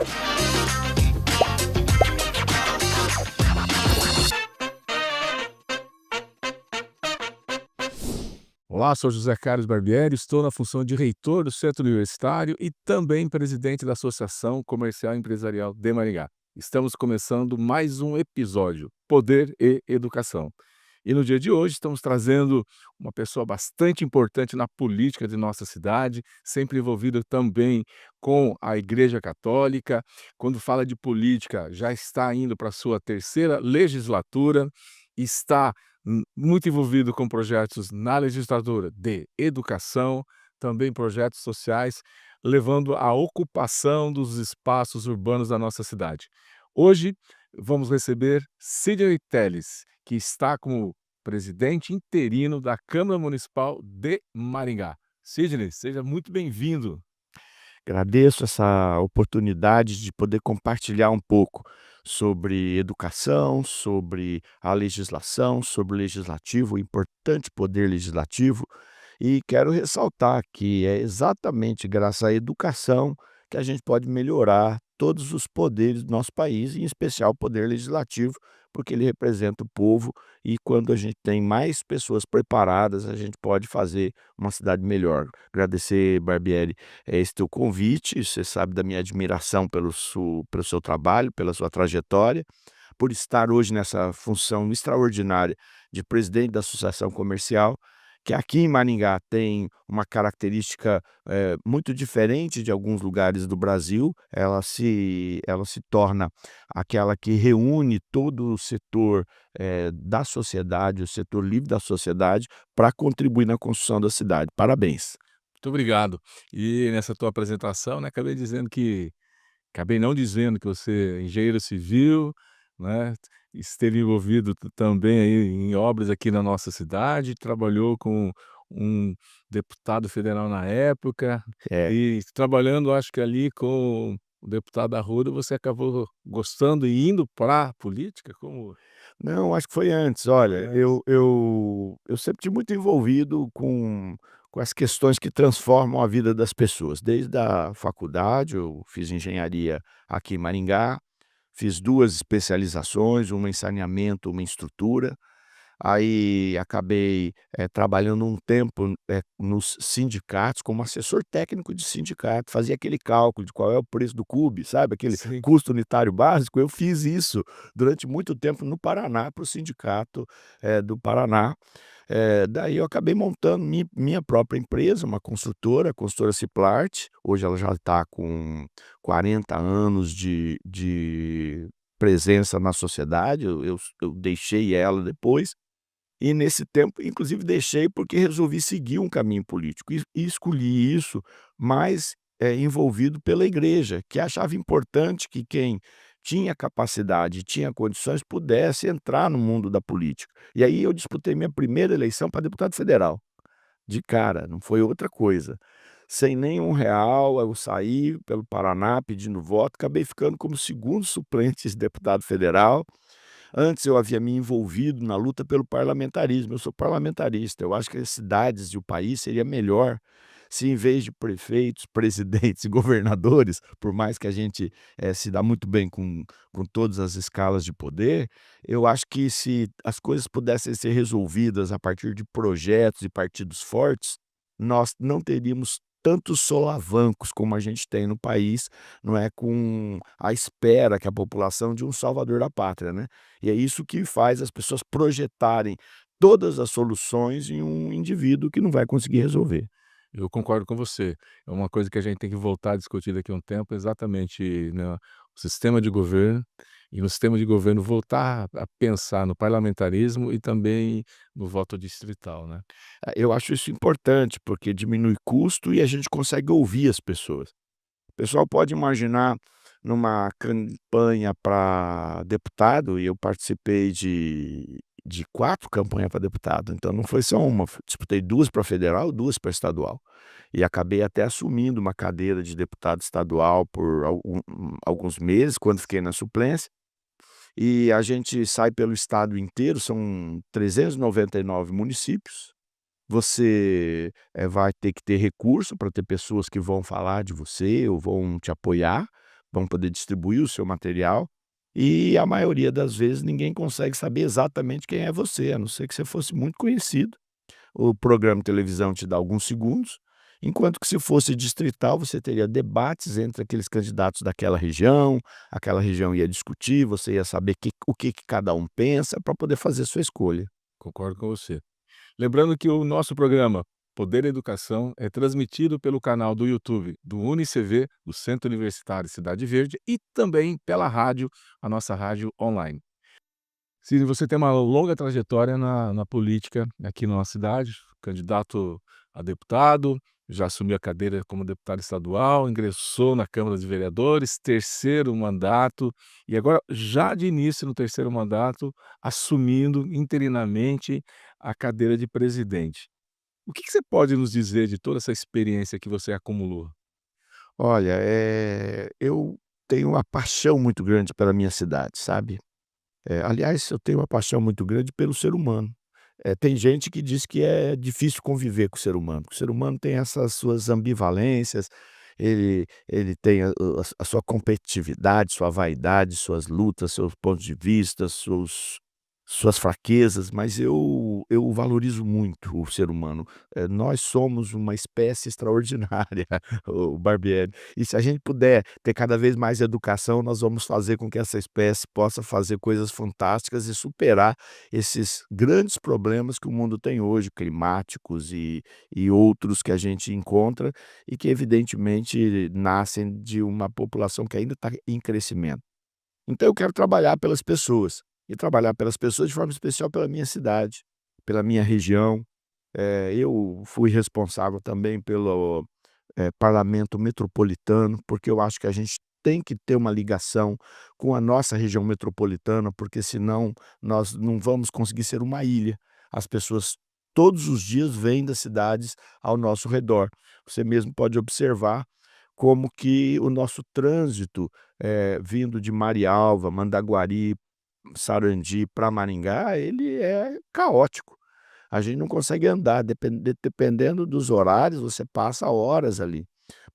Olá, sou José Carlos Barbieri, estou na função de reitor do Centro Universitário e também presidente da Associação Comercial e Empresarial de Maringá. Estamos começando mais um episódio, Poder e Educação. E no dia de hoje estamos trazendo uma pessoa bastante importante na política de nossa cidade, sempre envolvida também com a Igreja Católica. Quando fala de política, já está indo para a sua terceira legislatura, está muito envolvido com projetos na legislatura de educação, também projetos sociais, levando à ocupação dos espaços urbanos da nossa cidade. Hoje vamos receber Sidney Telles, que está como presidente interino da Câmara Municipal de Maringá. Sidney, seja muito bem-vindo. Agradeço essa oportunidade de poder compartilhar um pouco sobre educação, sobre a legislação, sobre o legislativo, o importante poder legislativo, e quero ressaltar que é exatamente graças à educação que a gente pode melhorar todos os poderes do nosso país, em especial o poder legislativo, porque ele representa o povo e quando a gente tem mais pessoas preparadas, a gente pode fazer uma cidade melhor. Agradecer, Barbieri, esse teu convite, você sabe da minha admiração pelo seu trabalho, pela sua trajetória, por estar hoje nessa função extraordinária de presidente da associação comercial, que aqui em Maringá tem uma característica, muito diferente de alguns lugares do Brasil, ela se torna aquela que reúne todo o setor, da sociedade, o setor livre da sociedade, para contribuir na construção da cidade. Parabéns. Muito obrigado. E nessa tua apresentação, né, acabei não dizendo que você é engenheiro civil, né, esteve envolvido também aí em obras aqui na nossa cidade, trabalhou com um deputado federal na época, É. e trabalhando acho que ali com o deputado Arruda, você acabou gostando e indo para a política? Como Não, acho que foi antes. Olha, foi antes? eu sempre tive muito envolvido com as questões que transformam a vida das pessoas. Desde a faculdade, eu fiz engenharia aqui em Maringá, fiz 2 especializações, uma em saneamento, uma em estrutura. Aí acabei, trabalhando um tempo, nos sindicatos como assessor técnico de sindicato, fazia aquele cálculo de qual é o preço do CUB, sabe, aquele Sim. custo unitário básico. Eu fiz isso durante muito tempo no Paraná, para o sindicato, do Paraná. Daí eu acabei montando minha própria empresa, uma construtora, a construtora Ciplart. Hoje ela já está com 40 anos de presença na sociedade, eu deixei ela depois. E nesse tempo, inclusive deixei porque resolvi seguir um caminho político e escolhi isso mais, envolvido pela igreja, que achava importante que quem tinha capacidade, tinha condições, pudesse entrar no mundo da política. E aí eu disputei minha primeira eleição para deputado federal, de cara, não foi outra coisa. Sem nenhum real, eu saí pelo Paraná pedindo voto, acabei ficando como segundo suplente de deputado federal. Antes eu havia me envolvido na luta pelo parlamentarismo, eu sou parlamentarista, eu acho que as cidades e o país seria melhor se em vez de prefeitos, presidentes e governadores, por mais que a gente, se dá muito bem com todas as escalas de poder, eu acho que se as coisas pudessem ser resolvidas a partir de projetos e partidos fortes, nós não teríamos tantos solavancos como a gente tem no país, não é, com a espera que a população de um salvador da pátria, né. E é isso que faz as pessoas projetarem todas as soluções em um indivíduo que não vai conseguir resolver. Eu concordo com você. É uma coisa que a gente tem que voltar a discutir daqui a um tempo, exatamente, né, o sistema de governo, e no sistema de governo voltar a pensar no parlamentarismo e também no voto distrital, né. Eu acho isso importante, porque diminui custo e a gente consegue ouvir as pessoas. O pessoal pode imaginar numa campanha para deputado, e eu participei de 4 campanhas para deputado, então não foi só uma, disputei 2 para federal, 2 para estadual. E acabei até assumindo uma cadeira de deputado estadual por alguns meses, quando fiquei na suplência. E a gente sai pelo estado inteiro, são 399 municípios. Você, vai ter que ter recurso para ter pessoas que vão falar de você ou vão te apoiar, vão poder distribuir o seu material, e a maioria das vezes ninguém consegue saber exatamente quem é você, a não ser que você fosse muito conhecido. O programa de televisão te dá alguns segundos, enquanto que se fosse distrital, você teria debates entre aqueles candidatos daquela região, aquela região ia discutir, você ia saber o que que cada um pensa para poder fazer sua escolha. Concordo com você. Lembrando que o nosso programa Poder e Educação é transmitido pelo canal do YouTube do UniCV, do Centro Universitário Cidade Verde, e também pela rádio, a nossa rádio online. Se você tem uma longa trajetória na política aqui na nossa cidade, candidato a deputado, já assumiu a cadeira como deputado estadual, ingressou na Câmara de Vereadores, terceiro mandato, e agora, já de início no terceiro mandato, assumindo interinamente a cadeira de presidente. O que você pode nos dizer de toda essa experiência que você acumulou? Olha, eu tenho uma paixão muito grande pela minha cidade, sabe. Aliás, eu tenho uma paixão muito grande pelo ser humano. Tem gente que diz que é difícil conviver com o ser humano, que o ser humano tem essas suas ambivalências, ele tem a sua competitividade, sua vaidade, suas lutas, seus pontos de vista, suas fraquezas, mas eu valorizo muito o ser humano. Nós somos uma espécie extraordinária, o Barbieri, e se a gente puder ter cada vez mais educação, nós vamos fazer com que essa espécie possa fazer coisas fantásticas e superar esses grandes problemas que o mundo tem hoje, climáticos e outros que a gente encontra e que evidentemente nascem de uma população que ainda está em crescimento. Então eu quero trabalhar pelas pessoas, e trabalhar pelas pessoas de forma especial pela minha cidade, pela minha região. Eu fui responsável também pelo, parlamento metropolitano, porque eu acho que a gente tem que ter uma ligação com a nossa região metropolitana, porque senão nós não vamos conseguir ser uma ilha. As pessoas todos os dias vêm das cidades ao nosso redor. Você mesmo pode observar como que o nosso trânsito, vindo de Marialva, Mandaguari, Sarandi para Maringá, ele é caótico. A gente não consegue andar, dependendo dos horários, você passa horas ali.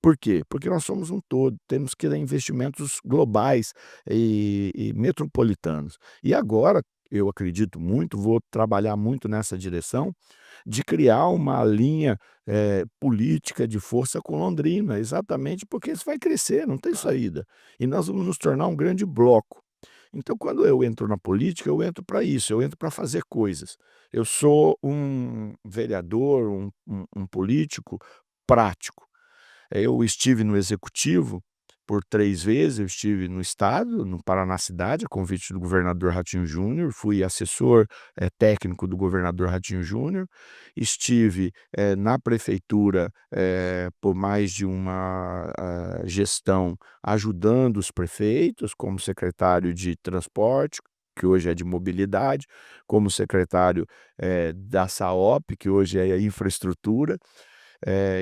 Por quê? Porque nós somos um todo, temos que ter investimentos globais e metropolitanos. E agora, eu acredito muito, vou trabalhar muito nessa direção, de criar uma linha, política de força com Londrina, exatamente porque isso vai crescer, não tem saída. E nós vamos nos tornar um grande bloco. Então, quando eu entro na política, eu entro para isso, eu entro para fazer coisas. Eu sou um vereador, um político prático. Eu estive no executivo por 3 vezes, eu estive no estado, no Paraná cidade, a convite do governador Ratinho Júnior, fui assessor, técnico do governador Ratinho Júnior, estive, na prefeitura, por mais de uma, gestão ajudando os prefeitos, como secretário de transporte, que hoje é de mobilidade, como secretário, da SAOP, que hoje é infraestrutura.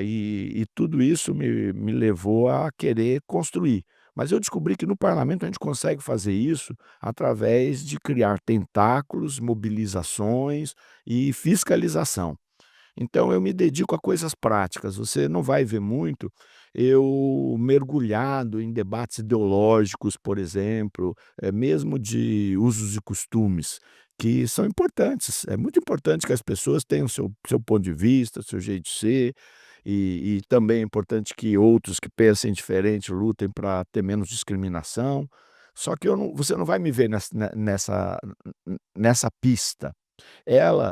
E tudo isso me levou a querer construir. Mas eu descobri que no parlamento a gente consegue fazer isso através de criar tentáculos, mobilizações e fiscalização. Então eu me dedico a coisas práticas, você não vai ver muito eu mergulhado em debates ideológicos, por exemplo, mesmo de usos e costumes, que são importantes. É muito importante que as pessoas tenham seu ponto de vista, seu jeito de ser, e também é importante que outros que pensem diferente lutem para ter menos discriminação. Só que você não vai me ver nessa pista.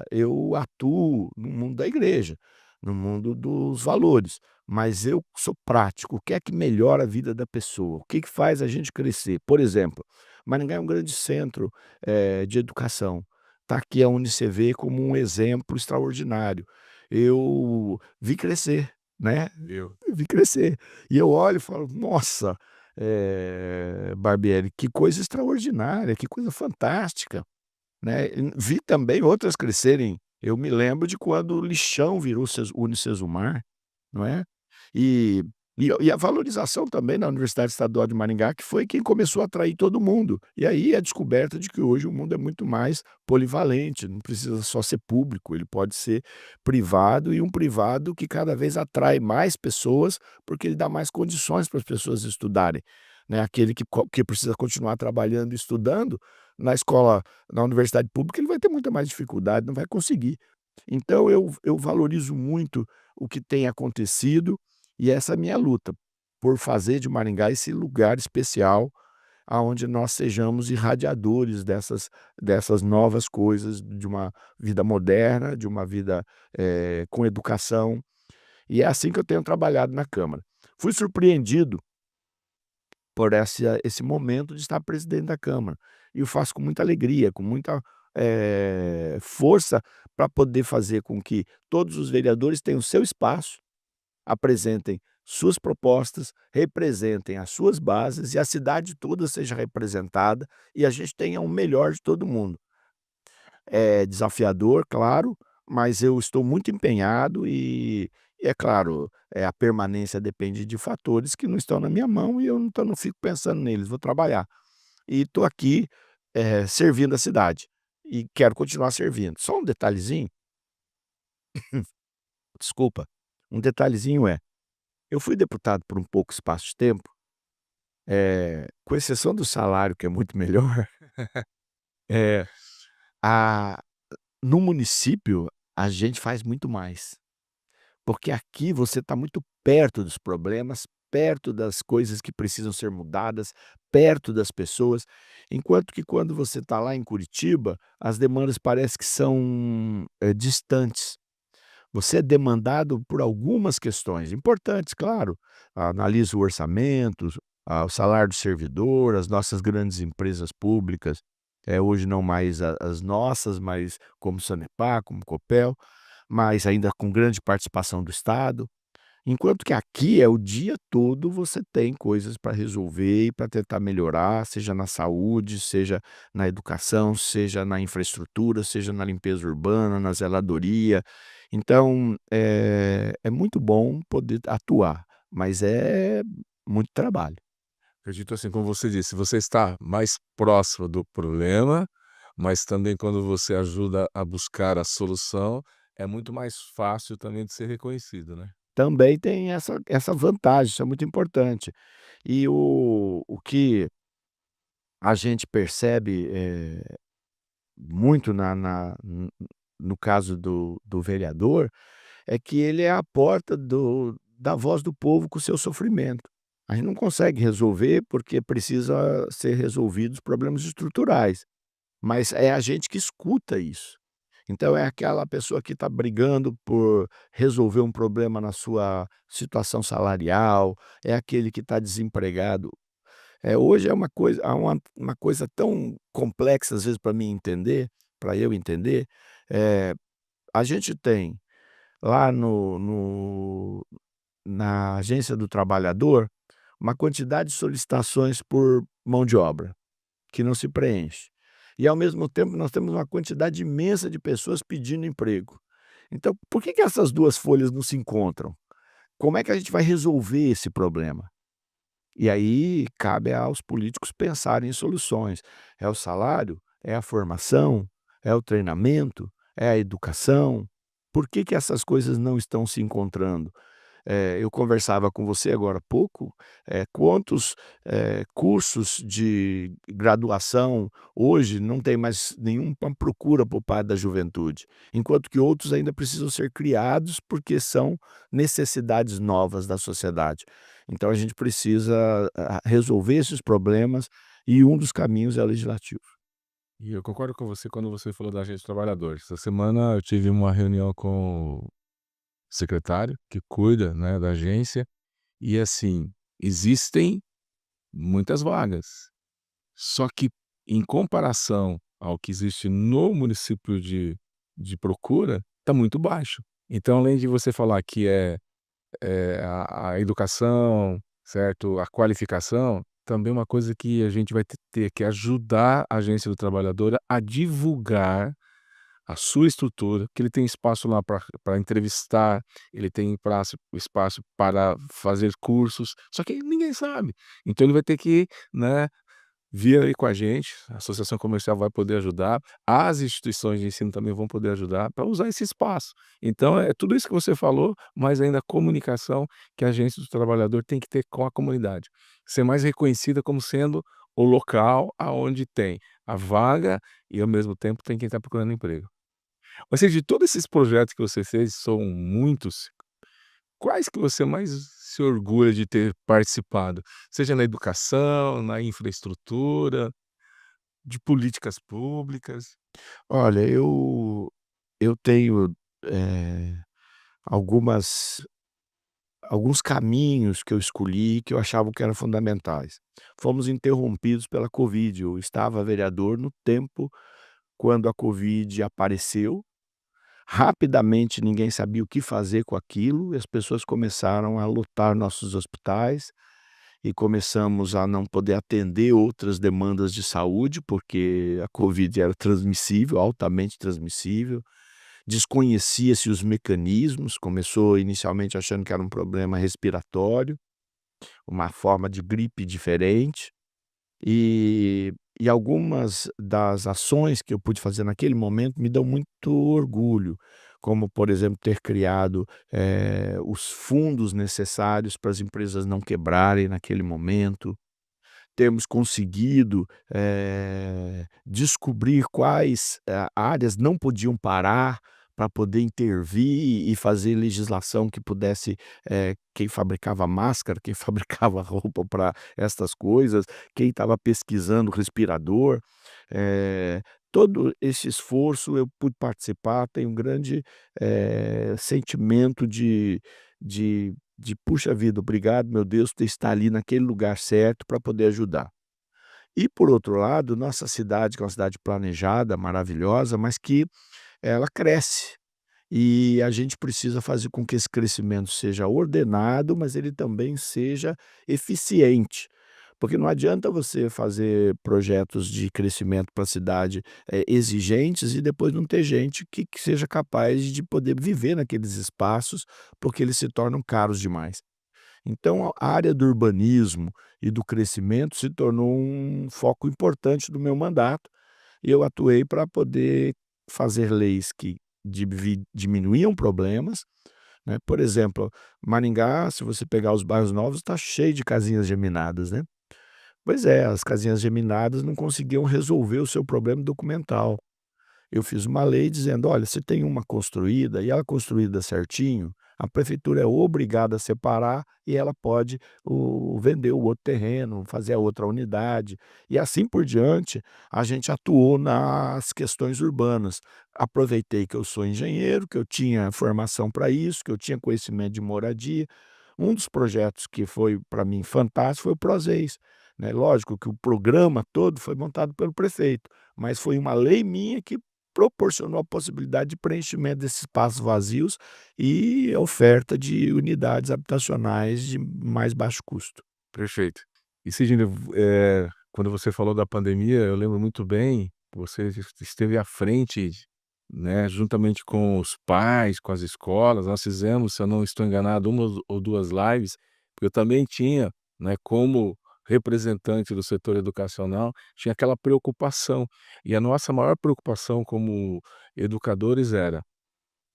Eu atuo no mundo da igreja, no mundo dos valores, mas eu sou prático. O que é que melhora a vida da pessoa? O que que faz a gente crescer? Por exemplo, Maringá é um grande centro, de educação. Está aqui a UniCV como um exemplo extraordinário. Eu vi crescer, né, Eu vi crescer. E eu olho e falo: "Nossa, Barbieri, que coisa extraordinária, que coisa fantástica". Né, e vi também outras crescerem. Eu me lembro de quando o Lixão virou Unicesumar, não é? E e a valorização também na Universidade Estadual de Maringá, que foi quem começou a atrair todo mundo. E aí a descoberta de que hoje o mundo é muito mais polivalente, não precisa só ser público, ele pode ser privado, e um privado que cada vez atrai mais pessoas, porque ele dá mais condições para as pessoas estudarem, né, aquele que precisa continuar trabalhando e estudando, na escola na universidade pública ele vai ter muita mais dificuldade, não vai conseguir. Então eu valorizo muito o que tem acontecido, e essa é a minha luta, por fazer de Maringá esse lugar especial, aonde nós sejamos irradiadores dessas novas coisas, de uma vida moderna, de uma vida, com educação, e é assim que eu tenho trabalhado na Câmara. Fui surpreendido por esse momento de estar presidente da Câmara, e eu faço com muita alegria, com muita, força, para poder fazer com que todos os vereadores tenham o seu espaço, apresentem suas propostas, representem as suas bases e a cidade toda seja representada e a gente tenha o melhor de todo mundo. É desafiador, claro, mas eu estou muito empenhado e é claro, a permanência depende de fatores que não estão na minha mão e eu não fico pensando neles, vou trabalhar. E estou aqui, servindo a cidade e quero continuar servindo. Só um detalhezinho, desculpa, um detalhezinho eu fui deputado por um pouco espaço de tempo, com exceção do salário que é muito melhor, eh, a no município a gente faz muito mais, porque aqui você está muito perto dos problemas, perto das coisas que precisam ser mudadas, perto das pessoas, enquanto que quando você está lá em Curitiba, as demandas parece que são, distantes. Você é demandado por algumas questões importantes, claro, analisa o orçamento, o salário do servidor, as nossas grandes empresas públicas, hoje não mais as nossas, mas como Sanepar, como Copel, mas ainda com grande participação do Estado. Enquanto que aqui é o dia todo você tem coisas para resolver e para tentar melhorar, seja na saúde, seja na educação, seja na infraestrutura, seja na limpeza urbana, na zeladoria. Então, é muito bom poder atuar, mas é muito trabalho. Acredito assim, como você disse, você está mais próximo do problema, mas também quando você ajuda a buscar a solução, é muito mais fácil também de ser reconhecido, né. Também tem essa vantagem, isso é muito importante. E o que a gente percebe, muito no caso do vereador, é que ele é a porta da voz do povo com o seu sofrimento. A gente não consegue resolver, porque precisa ser resolvidos problemas estruturais, mas é a gente que escuta isso. Então é aquela pessoa que está brigando por resolver um problema na sua situação salarial, é aquele que está desempregado. Hoje é uma coisa há uma coisa tão complexa, às vezes, para mim entender, para eu entender, eh, a gente tem lá na agência do trabalhador, uma quantidade de solicitações por mão de obra, que não se preenche. E ao mesmo tempo nós temos uma quantidade imensa de pessoas pedindo emprego. Então por que que essas 2 folhas não se encontram? Como é que a gente vai resolver esse problema? E aí cabe aos políticos pensarem em soluções. É o salário? É a formação? É o treinamento? É a educação? Por que que essas coisas não estão se encontrando? Eu conversava com você agora há pouco, quantos, cursos de graduação hoje não tem mais nenhuma procura por parte da juventude, enquanto que outros ainda precisam ser criados, porque são necessidades novas da sociedade. Então a gente precisa resolver esses problemas e um dos caminhos é o legislativo. E eu concordo com você quando você falou da agência de trabalhadores. Essa semana eu tive uma reunião com o secretário que cuida, né, da agência, e assim, existem muitas vagas, só que em comparação ao que existe no município de procura, está muito baixo. Então além de você falar que a educação, certo, a qualificação, também uma coisa que a gente vai ter que ajudar a agência do trabalhador a divulgar a sua estrutura, que ele tem espaço lá para entrevistar, ele tem espaço para fazer cursos, só que ninguém sabe. Então ele vai ter que, né, via aí com a gente, a associação comercial vai poder ajudar, as instituições de ensino também vão poder ajudar para usar esse espaço. Então é tudo isso que você falou, mas ainda a comunicação que a agência do trabalhador tem que ter com a comunidade. Ser mais reconhecida como sendo o local aonde tem a vaga e ao mesmo tempo tem quem está procurando emprego. Mas assim, de todos esses projetos que você fez, são muitos, quais que você mais se orgulha de ter participado? Seja na educação, na infraestrutura, de políticas públicas? Olha, eu tenho, eh, algumas alguns caminhos que eu escolhi que eu achava que eram fundamentais. Fomos interrompidos pela covid, eu estava vereador no tempo quando a covid apareceu, rapidamente ninguém sabia o que fazer com aquilo e as pessoas começaram a lotar nossos hospitais e começamos a não poder atender outras demandas de saúde, porque a covid era transmissível, altamente transmissível. Desconhecia-se os mecanismos, começou inicialmente achando que era um problema respiratório, uma forma de gripe diferente, e algumas das ações que eu pude fazer naquele momento me dão muito orgulho, como, por exemplo, ter criado, os fundos necessários para as empresas não quebrarem naquele momento, termos conseguido, descobrir quais, áreas não podiam parar para poder intervir e fazer legislação que pudesse, quem fabricava máscara, quem fabricava roupa para estas coisas, quem estava pesquisando respirador, eh, todo esse esforço eu pude participar, tenho um grande, sentimento de "puxa vida, obrigado meu Deus por estar ali naquele lugar certo para poder ajudar". E por outro lado, nossa cidade, que é uma cidade planejada, maravilhosa, mas que ela cresce, e a gente precisa fazer com que esse crescimento seja ordenado, mas ele também seja eficiente. Porque não adianta você fazer projetos de crescimento para a cidade, exigentes e depois não ter gente que seja capaz de poder viver naqueles espaços, porque eles se tornam caros demais. Então a área do urbanismo e do crescimento se tornou um foco importante do meu mandato, e eu atuei para poder fazer leis que diminuíam problemas, né. Por exemplo, Maringá, se você pegar os bairros novos, está cheio de casinhas geminadas, né. Pois é, as casinhas geminadas não conseguiam resolver o seu problema documental. Eu fiz uma lei dizendo: "Olha, se tem uma construída e ela construída certinho, a prefeitura é obrigada a separar e ela pode vender o outro terreno, fazer a outra unidade", e assim por diante. A gente atuou nas questões urbanas. Aproveitei que eu sou engenheiro, que eu tinha formação para isso, que eu tinha conhecimento de moradia. Um dos projetos que foi para mim fantástico foi o Prozeis, né. Lógico que o programa todo foi montado pelo prefeito, mas foi uma lei minha que proporcionou a possibilidade de preenchimento desses espaços vazios e oferta de unidades habitacionais de mais baixo custo. Perfeito. E Sidney, quando você falou da pandemia, eu lembro muito bem, você esteve à frente, né, juntamente com os pais, com as escolas, nós fizemos, se eu não estou enganado, uma ou 2 lives, porque eu também tinha, né, como representante do setor educacional, tinha aquela preocupação. E a nossa maior preocupação como educadores era: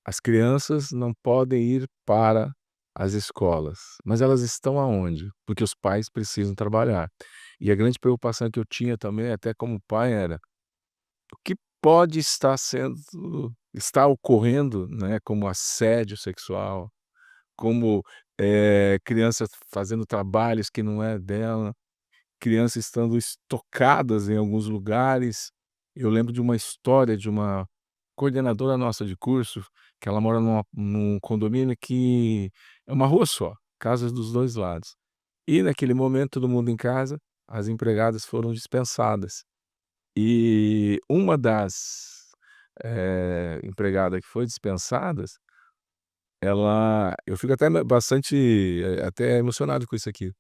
as crianças não podem ir para as escolas, mas elas estão aonde? Porque os pais precisam trabalhar. E a grande preocupação que eu tinha também, até como pai, era: o que pode estar ocorrendo, né, como assédio sexual, como, criança fazendo trabalhos que não é dela, crianças estando estocadas em alguns lugares. Eu lembro de uma história de uma coordenadora nossa de curso, que ela mora num condomínio que é uma rua só, casas dos 2 lados. E naquele momento, todo mundo em casa, as empregadas foram dispensadas. E uma das, empregada que foi dispensadas, eu fico até bastante, até emocionado com isso aqui.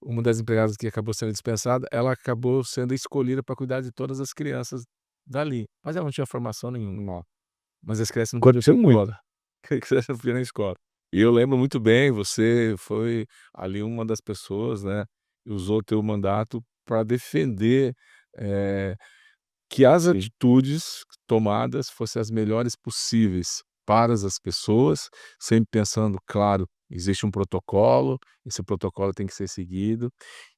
Uma das empregadas que acabou sendo dispensada, ela acabou sendo escolhida para cuidar de todas as crianças dali, mas ela não tinha formação nenhuma. Mas as crianças não podiam ir Aconteceu pra muito. escola, que as crianças não podiam ir na escola. E eu lembro muito bem, você foi ali uma das pessoas, né, que usou o teu mandato para defender, eh, que as atitudes tomadas fossem as melhores possíveis para as pessoas, sempre pensando, claro, existe um protocolo, esse protocolo tem que ser seguido,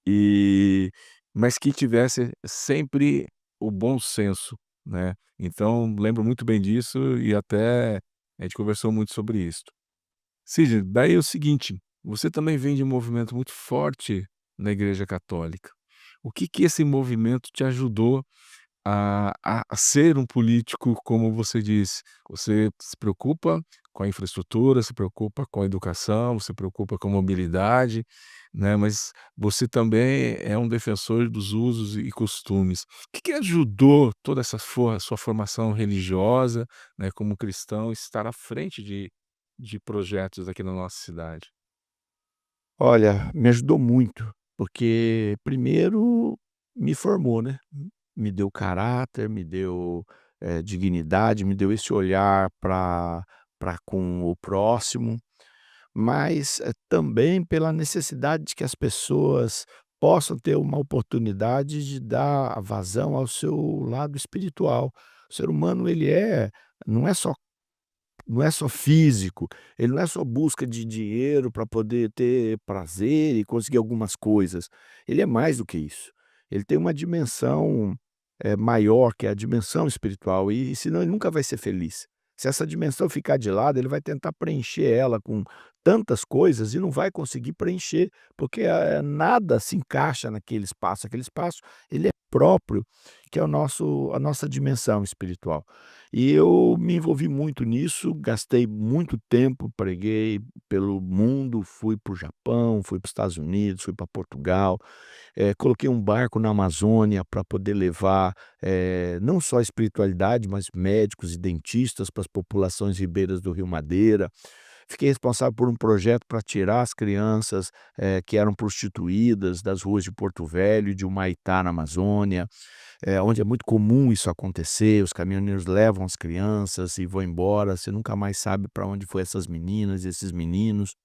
e mas que tivesse sempre o bom senso, né. Então lembro muito bem disso e até a gente conversou muito sobre isso. Cid, daí é o seguinte, você também vem de um movimento muito forte na Igreja Católica. O que que esse movimento te ajudou a ser um político, como você disse? Você se preocupa com a infraestrutura, se preocupa com a educação, se preocupa com a mobilidade, né, mas você também é um defensor dos usos e costumes. O que que ajudou toda essa sua formação religiosa, né, como cristão, estar à frente de projetos aqui na nossa cidade? Olha, me ajudou muito, porque primeiro me formou, né, me deu caráter, me deu, dignidade, me deu esse olhar para com o próximo, mas, também pela necessidade de que as pessoas possam ter uma oportunidade de dar vazão ao seu lado espiritual. O ser humano ele não é só não é só físico, ele não é só busca de dinheiro para poder ter prazer e conseguir algumas coisas, ele é mais do que isso. Ele tem uma dimensão, maior, que é a dimensão espiritual, e senão ele nunca vai ser feliz. Se essa dimensão ficar de lado, ele vai tentar preencher ela com tantas coisas e não vai conseguir preencher, porque, nada se encaixa aquele espaço ele é próprio, que é a nossa dimensão espiritual. E eu me envolvi muito nisso, gastei muito tempo, preguei pelo mundo, fui para o Japão, fui para os Estados Unidos, fui para Portugal, coloquei um barco na Amazônia para poder levar, não só espiritualidade, mas médicos e dentistas para as populações ribeiras do Rio Madeira. Fiquei responsável por um projeto para tirar as crianças, que eram prostituídas das ruas de Porto Velho e de Humaitá, na Amazônia, onde é muito comum isso acontecer, os caminhoneiros levam as crianças e vão embora, você nunca mais sabe para onde foi essas meninas e esses meninos.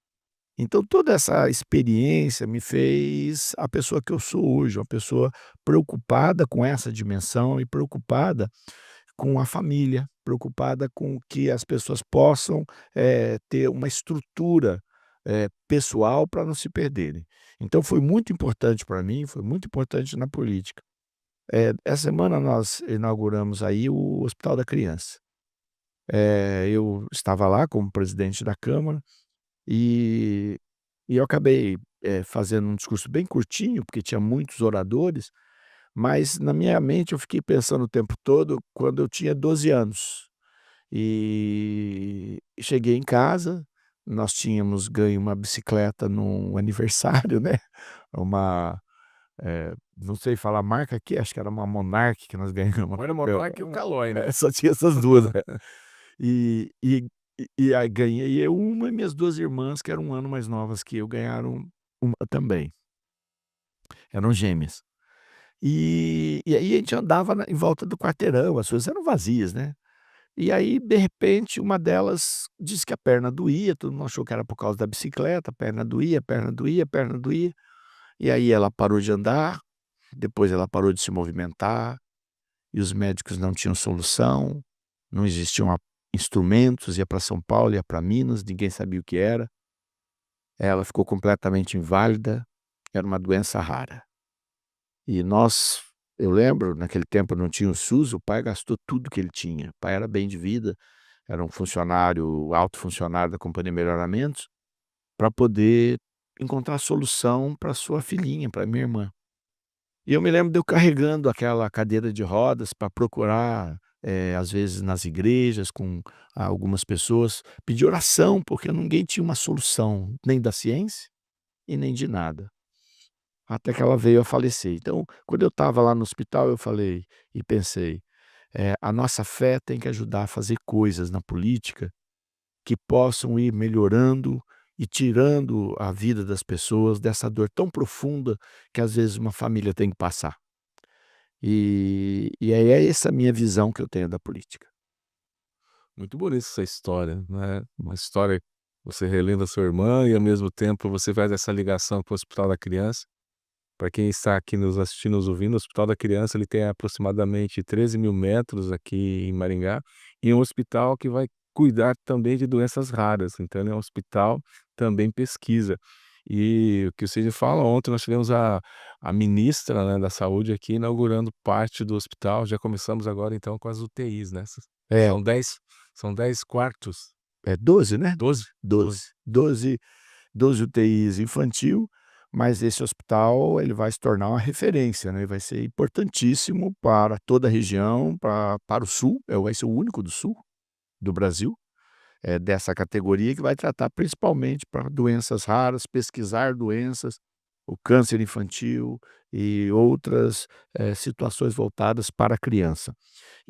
Então toda essa experiência me fez a pessoa que eu sou hoje, uma pessoa preocupada com essa dimensão e preocupada com a família, preocupada com que as pessoas possam, ter uma estrutura, pessoal para não se perderem. Então foi muito importante para mim, foi muito importante na política. Essa semana nós inauguramos aí o Hospital da Criança. Eu estava lá como presidente da câmara e eu acabei, fazendo um discurso bem curtinho, porque tinha muitos oradores, mas na minha mente eu fiquei pensando o tempo todo quando eu tinha 12 anos. E cheguei em casa, nós tínhamos ganho uma bicicleta num aniversário, né, uma, não sei falar a marca aqui, acho que era uma Monark que nós ganhamos. Olha, Monark e o Calói, né? Só tinha essas 2, né. E e aí ganhei eu uma e minhas 2 irmãs, que eram um ano mais novas que eu, ganharam uma também, eram gêmeas. E aí a gente andava em volta do quarteirão, as ruas eram vazias, né. E aí, de repente, uma delas disse que a perna doía, todo mundo achou que era por causa da bicicleta, a perna doía, a perna doía, a perna doía. E aí ela parou de andar, depois ela parou de se movimentar, e os médicos não tinham solução, não existiam instrumentos, ia para São Paulo, ia para Minas, ninguém sabia o que era. Ela ficou completamente inválida, era uma doença rara. E nós eu lembro, naquele tempo não tinha o SUS, o pai gastou tudo que ele tinha. O pai era bem de vida, era um funcionário, alto funcionário da Companhia Melhoramentos, para poder encontrar solução para sua filhinha, para minha irmã. E eu me lembro de eu carregando aquela cadeira de rodas para procurar, às vezes nas igrejas com algumas pessoas, pedir oração, porque ninguém tinha uma solução, nem da ciência e nem de nada. Até que ela veio a falecer. Então, quando eu estava lá no hospital, eu falei e pensei, a nossa fé tem que ajudar a fazer coisas na política que possam ir melhorando e tirando a vida das pessoas dessa dor tão profunda que às vezes uma família tem que passar. E aí é essa a minha visão que eu tenho da política. Muito bonita essa história, né, uma história você relendo a sua irmã e ao mesmo tempo você faz essa ligação com o Hospital da Criança. Para quem está aqui nos assistindo, nos ouvindo, o Hospital da Criança ele tem aproximadamente 13.000 metros aqui em Maringá, e é um hospital que vai cuidar também de doenças raras, então ele é um hospital também pesquisa. E o que você fala, ontem nós tivemos a ministra, né, da saúde aqui inaugurando parte do hospital, já começamos agora então com as UTIs, né, É, são 10 quartos, é 12, né? 12? 12. 12 UTIs infantil, mas esse hospital ele vai se tornar uma referência, né, vai ser importantíssimo para toda a região, para o sul, vai ser o único do sul do Brasil, dessa categoria que vai tratar principalmente para doenças raras, pesquisar doenças, o câncer infantil e outras, situações voltadas para a criança.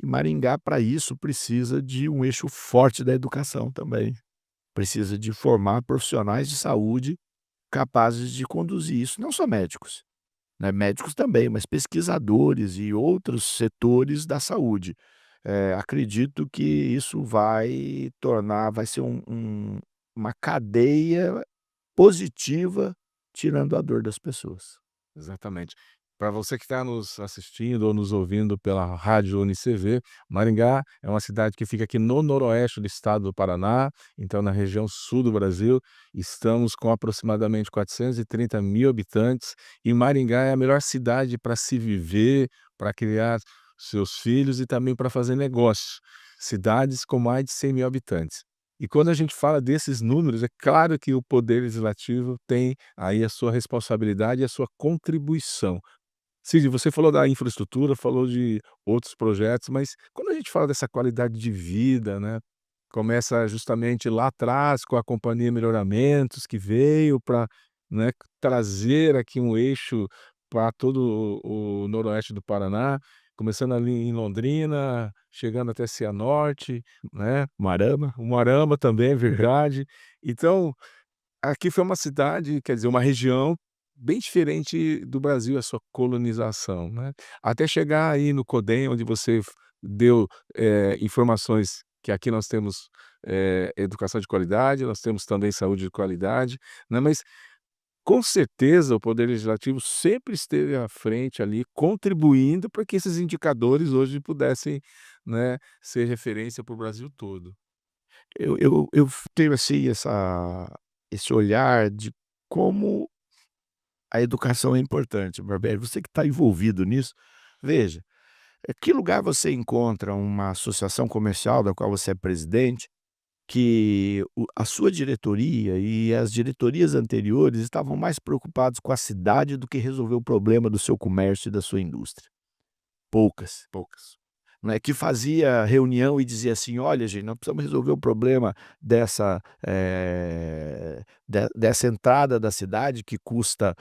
E Maringá, para isso, precisa de um eixo forte da educação também. Precisa de formar profissionais de saúde capazes de conduzir isso, não só médicos, né, médicos também, mas pesquisadores e outros setores da saúde. Acredito que isso vai ser uma cadeia positiva, tirando a dor das pessoas. Exatamente. Para você que está nos assistindo ou nos ouvindo pela rádio UniCV, Maringá é uma cidade que fica aqui no noroeste do estado do Paraná, então na região sul do Brasil. Estamos com aproximadamente 430.000 habitantes e Maringá é a melhor cidade para se viver, para criar seus filhos e também para fazer negócio. Cidades com mais de 100.000 habitantes. E quando a gente fala desses números, é claro que o Poder Legislativo tem aí a sua responsabilidade e a sua contribuição. Cid, você falou da infraestrutura, falou de outros projetos, mas quando a gente fala dessa qualidade de vida, né, começa justamente lá atrás com a Companhia Melhoramentos, que veio para, né, trazer aqui um eixo para todo o noroeste do Paraná, começando ali em Londrina, chegando até Cianorte, né, Marama. Umuarama também, é verdade. Então, aqui foi uma cidade, quer dizer, uma região bem diferente do Brasil, a sua colonização, né. Até chegar aí no CODEM, onde você deu, informações que aqui nós temos, educação de qualidade, nós temos também saúde de qualidade, né, mas com certeza o poder legislativo sempre esteve à frente ali, contribuindo para que esses indicadores hoje pudessem, né, ser referência para o Brasil todo. Eu tenho, assim, esse olhar de como a educação é importante, Barbieri. Você que está envolvido nisso, veja, que lugar você encontra uma associação comercial da qual você é presidente, que a sua diretoria e as diretorias anteriores estavam mais preocupados com a cidade do que resolver o problema do seu comércio e da sua indústria? Poucas. Poucas. Né, que fazia reunião e dizia assim: "Olha, gente, nós precisamos resolver o problema dessa entrada da cidade que custa,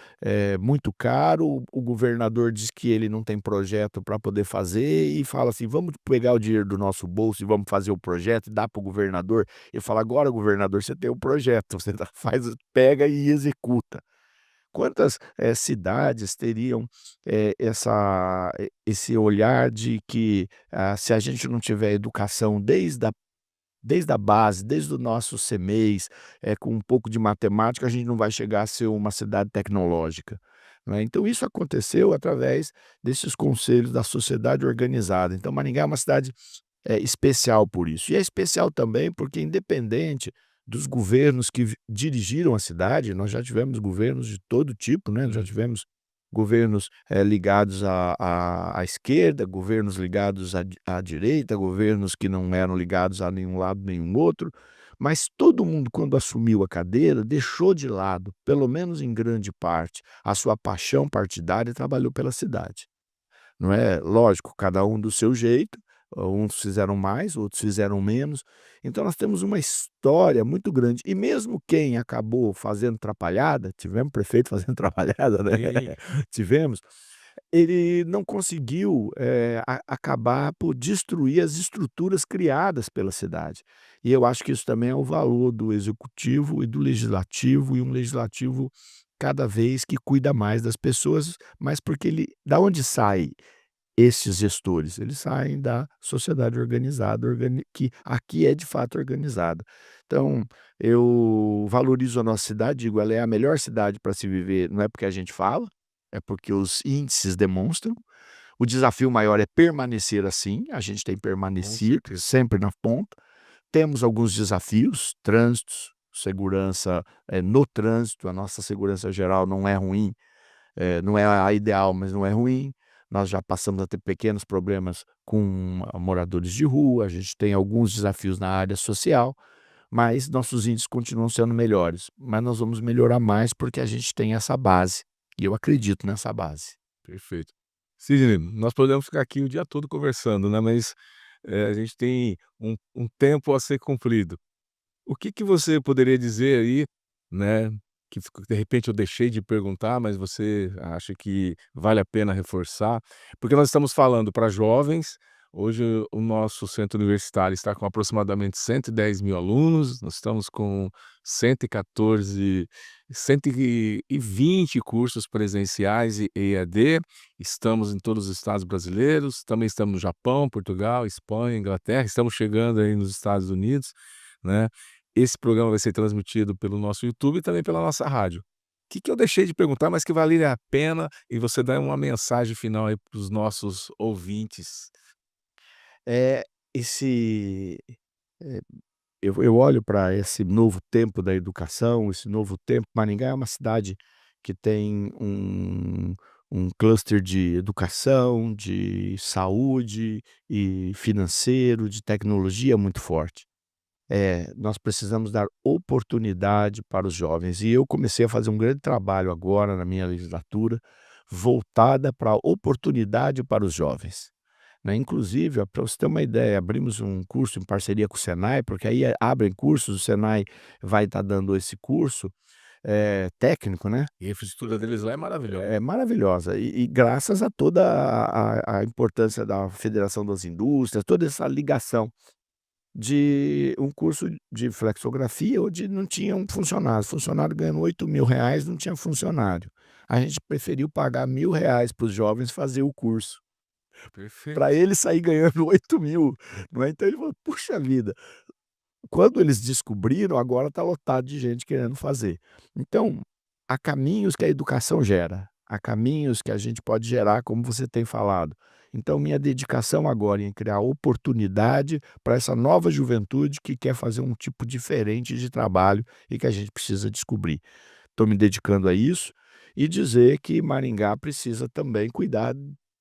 muito caro, o governador diz que ele não tem projeto para poder fazer e fala assim: "Vamos pegar o dinheiro do nosso bolso e vamos fazer o projeto", e dá para o governador, ele fala: "Agora, governador, você tem o projeto, você pega e executa". Quantas, cidades teriam, esse olhar de que, se a gente não tiver educação desde a base, desde o nosso CMEs, com um pouco de matemática, a gente não vai chegar a ser uma cidade tecnológica, né. Então isso aconteceu através desses conselhos da sociedade organizada. Então Maringá é uma cidade especial por isso. E é especial também porque independente dos governos que dirigiram a cidade, nós já tivemos governos de todo tipo, né, já Uhum. tivemos governos, ligados à esquerda, governos ligados à direita, governos que não eram ligados a nenhum lado, nenhum outro, mas todo mundo quando assumiu a cadeira deixou de lado, pelo menos em grande parte, a sua paixão partidária e trabalhou pela cidade. Não é? Lógico, cada um do seu jeito, uns fizeram mais, outros fizeram menos. Então nós temos uma história muito grande. E mesmo quem acabou fazendo trapalhada, tivemos prefeito fazendo trapalhada, né, Sim. tivemos, ele não conseguiu, acabar por destruir as estruturas criadas pela cidade. E eu acho que isso também é o valor do executivo e do legislativo, e um legislativo cada vez que cuida mais das pessoas, mas porque ele da onde sai esses gestores? Eles saem da sociedade organizada, que aqui é de fato organizada. Então, eu valorizo a nossa cidade, digo, ela é a melhor cidade para se viver, não é porque a gente fala, é porque os índices demonstram. O desafio maior é permanecer assim, a gente tem que Com permanecer certeza. sempre na ponta. Temos alguns desafios, trânsitos, segurança, no trânsito, a nossa segurança geral não é ruim, não é a ideal, mas não é ruim. Nós já passamos a ter pequenos problemas com moradores de rua, a gente tem alguns desafios na área social, mas nossos índices continuam sendo melhores. Mas nós vamos melhorar mais, porque a gente tem essa base, e eu acredito nessa base. Perfeito. Sidney, nós podemos ficar aqui o dia todo conversando, né, mas, a gente tem um tempo a ser cumprido. O que que você poderia dizer aí, né, que de repente eu deixei de perguntar, mas você acha que vale a pena reforçar? Porque nós estamos falando para jovens, hoje o nosso centro universitário está com aproximadamente 110.000 alunos, nós estamos com 114, 120 cursos presenciais e EAD, estamos em todos os estados brasileiros, também estamos no Japão, Portugal, Espanha, Inglaterra, estamos chegando aí nos Estados Unidos, né. Esse programa vai ser transmitido pelo nosso YouTube e também pela nossa rádio. O que que eu deixei de perguntar, mas que valeria a pena e você dá uma mensagem final aí para os nossos ouvintes? É esse eh, eu olho para esse novo tempo da educação, esse novo tempo. Maringá é uma cidade que tem um cluster de educação, de saúde e financeiro, de tecnologia muito forte. Nós precisamos dar oportunidade para os jovens, e eu comecei a fazer um grande trabalho agora na minha legislatura, voltada para a oportunidade para os jovens, né. Inclusive, para você ter uma ideia, abrimos um curso em parceria com o Senai, porque aí, abrem cursos, o Senai vai estar dando esse curso, técnico, né, E a infraestrutura deles lá é maravilhosa. é maravilhosa, e graças a toda a importância da Federação das Indústrias, toda essa ligação de um curso de flexografia, onde não tinha um funcionário, funcionário ganhando R$ 8.000, não tinha funcionário. A gente preferiu pagar R$ 1.000 para os jovens fazer o curso, para Perfeito. ele sair ganhando 8.000, não é. Então ele falou: "Puxa vida", quando eles descobriram, agora está lotado de gente querendo fazer. Então, há caminhos que a educação gera, há caminhos que a gente pode gerar, como você tem falado. Então, minha dedicação agora em criar oportunidade para essa nova juventude que quer fazer um tipo diferente de trabalho e que a gente precisa descobrir. Estou me dedicando a isso, e dizer que Maringá precisa também cuidar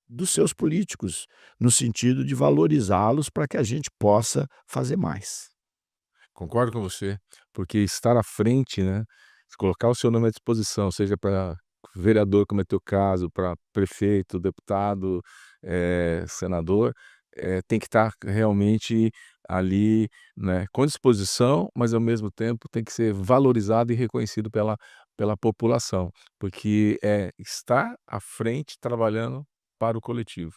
dos seus políticos, no sentido de valorizá-los para que a gente possa fazer mais. Concordo com você, porque estar à frente, né, se colocar o seu nome à disposição, seja para vereador, como é teu caso, para prefeito, deputado, senador, tem que estar realmente ali, né, com disposição, mas ao mesmo tempo tem que ser valorizado e reconhecido pela população, porque é estar à frente trabalhando para o coletivo.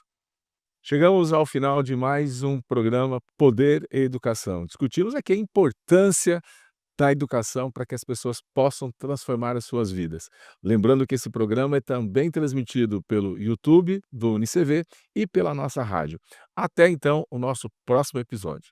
Chegamos ao final de mais um programa Poder e Educação. Discutimos aqui a importância da educação para que as pessoas possam transformar as suas vidas. Lembrando que esse programa é também transmitido pelo YouTube do UniCV e pela nossa rádio. Até então, o nosso próximo episódio.